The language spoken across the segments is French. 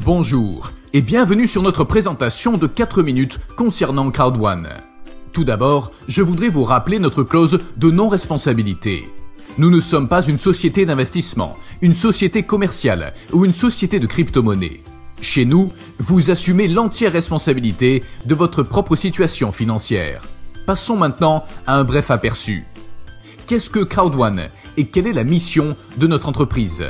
Bonjour et bienvenue sur notre présentation de 4 minutes concernant Crowd1. Tout d'abord, je voudrais vous rappeler notre clause de non-responsabilité. Nous ne sommes pas une société d'investissement, une société commerciale ou une société de crypto-monnaie. Chez nous, vous assumez l'entière responsabilité de votre propre situation financière. Passons maintenant à un bref aperçu. Qu'est-ce que Crowd1 et quelle est la mission de notre entreprise ?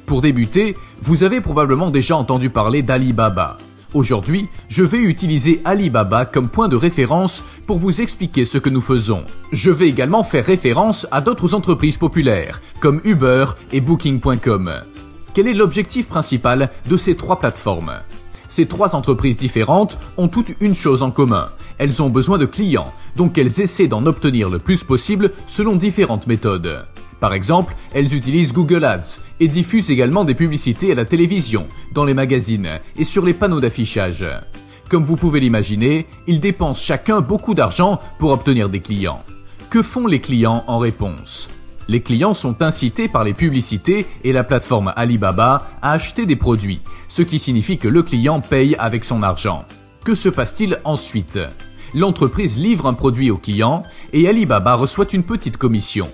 Pour débuter, vous avez probablement déjà entendu parler d'Alibaba. Aujourd'hui, je vais utiliser Alibaba comme point de référence pour vous expliquer ce que nous faisons. Je vais également faire référence à d'autres entreprises populaires, comme Uber et Booking.com. Quel est l'objectif principal de ces trois plateformes ? Ces trois entreprises différentes ont toutes une chose en commun. Elles ont besoin de clients, donc elles essaient d'en obtenir le plus possible selon différentes méthodes. Par exemple, elles utilisent Google Ads et diffusent également des publicités à la télévision, dans les magazines et sur les panneaux d'affichage. Comme vous pouvez l'imaginer, ils dépensent chacun beaucoup d'argent pour obtenir des clients. Que font les clients en réponse ? Les clients sont incités par les publicités et la plateforme Alibaba à acheter des produits, ce qui signifie que le client paye avec son argent. Que se passe-t-il ensuite ? L'entreprise livre un produit au client et Alibaba reçoit une petite commission.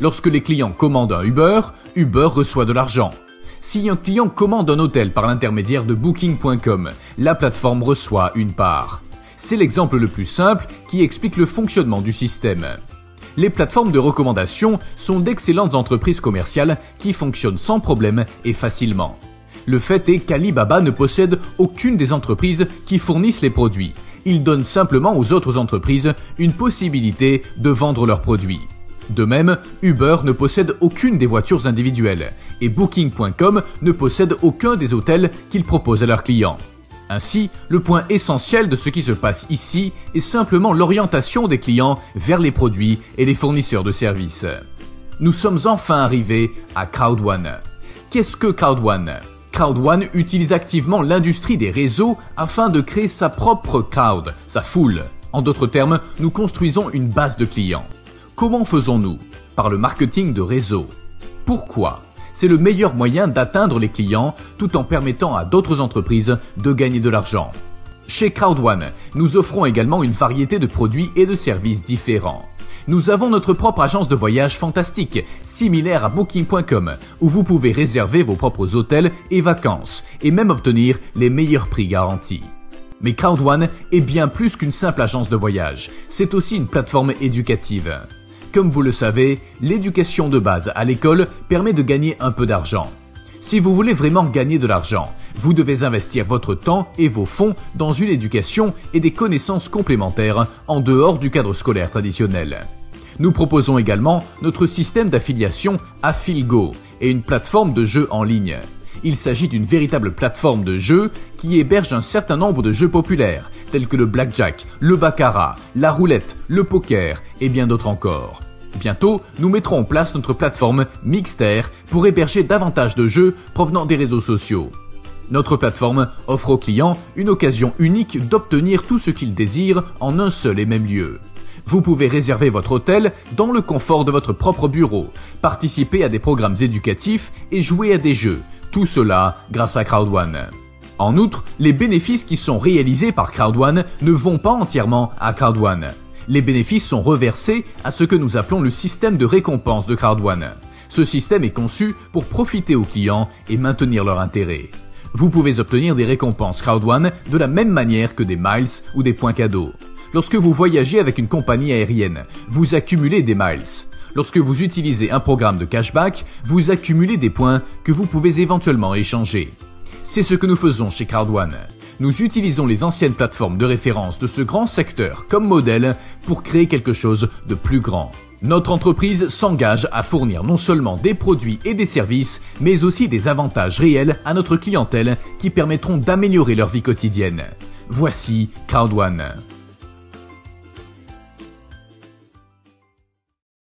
Lorsque les clients commandent un Uber, Uber reçoit de l'argent. Si un client commande un hôtel par l'intermédiaire de Booking.com, la plateforme reçoit une part. C'est l'exemple le plus simple qui explique le fonctionnement du système. Les plateformes de recommandation sont d'excellentes entreprises commerciales qui fonctionnent sans problème et facilement. Le fait est qu'Alibaba ne possède aucune des entreprises qui fournissent les produits. Il donne simplement aux autres entreprises une possibilité de vendre leurs produits. De même, Uber ne possède aucune des voitures individuelles et Booking.com ne possède aucun des hôtels qu'ils proposent à leurs clients. Ainsi, le point essentiel de ce qui se passe ici est simplement l'orientation des clients vers les produits et les fournisseurs de services. Nous sommes enfin arrivés à Crowd1. Qu'est-ce que Crowd1 ? Crowd1 utilise activement l'industrie des réseaux afin de créer sa propre crowd, sa foule. En d'autres termes, nous construisons une base de clients. Comment faisons-nous ? Par le marketing de réseau. Pourquoi ? C'est le meilleur moyen d'atteindre les clients tout en permettant à d'autres entreprises de gagner de l'argent. Chez Crowd1, nous offrons également une variété de produits et de services différents. Nous avons notre propre agence de voyage fantastique, similaire à Booking.com, où vous pouvez réserver vos propres hôtels et vacances, et même obtenir les meilleurs prix garantis. Mais Crowd1 est bien plus qu'une simple agence de voyage, c'est aussi une plateforme éducative. Comme vous le savez, l'éducation de base à l'école permet de gagner un peu d'argent. Si vous voulez vraiment gagner de l'argent, vous devez investir votre temps et vos fonds dans une éducation et des connaissances complémentaires en dehors du cadre scolaire traditionnel. Nous proposons également notre système d'affiliation AffilGo et une plateforme de jeux en ligne. Il s'agit d'une véritable plateforme de jeux qui héberge un certain nombre de jeux populaires, tels que le blackjack, le baccarat, la roulette, le poker et bien d'autres encore. Bientôt, nous mettrons en place notre plateforme Mixter pour héberger davantage de jeux provenant des réseaux sociaux. Notre plateforme offre aux clients une occasion unique d'obtenir tout ce qu'ils désirent en un seul et même lieu. Vous pouvez réserver votre hôtel dans le confort de votre propre bureau, participer à des programmes éducatifs et jouer à des jeux. Tout cela grâce à Crowd1. En outre, les bénéfices qui sont réalisés par Crowd1 ne vont pas entièrement à Crowd1. Les bénéfices sont reversés à ce que nous appelons le système de récompense de Crowd1. Ce système est conçu pour profiter aux clients et maintenir leur intérêt. Vous pouvez obtenir des récompenses Crowd1 de la même manière que des miles ou des points cadeaux. Lorsque vous voyagez avec une compagnie aérienne, vous accumulez des miles. Lorsque vous utilisez un programme de cashback, vous accumulez des points que vous pouvez éventuellement échanger. C'est ce que nous faisons chez Crowd1. Nous utilisons les anciennes plateformes de référence de ce grand secteur comme modèle pour créer quelque chose de plus grand. Notre entreprise s'engage à fournir non seulement des produits et des services, mais aussi des avantages réels à notre clientèle qui permettront d'améliorer leur vie quotidienne. Voici Crowd1.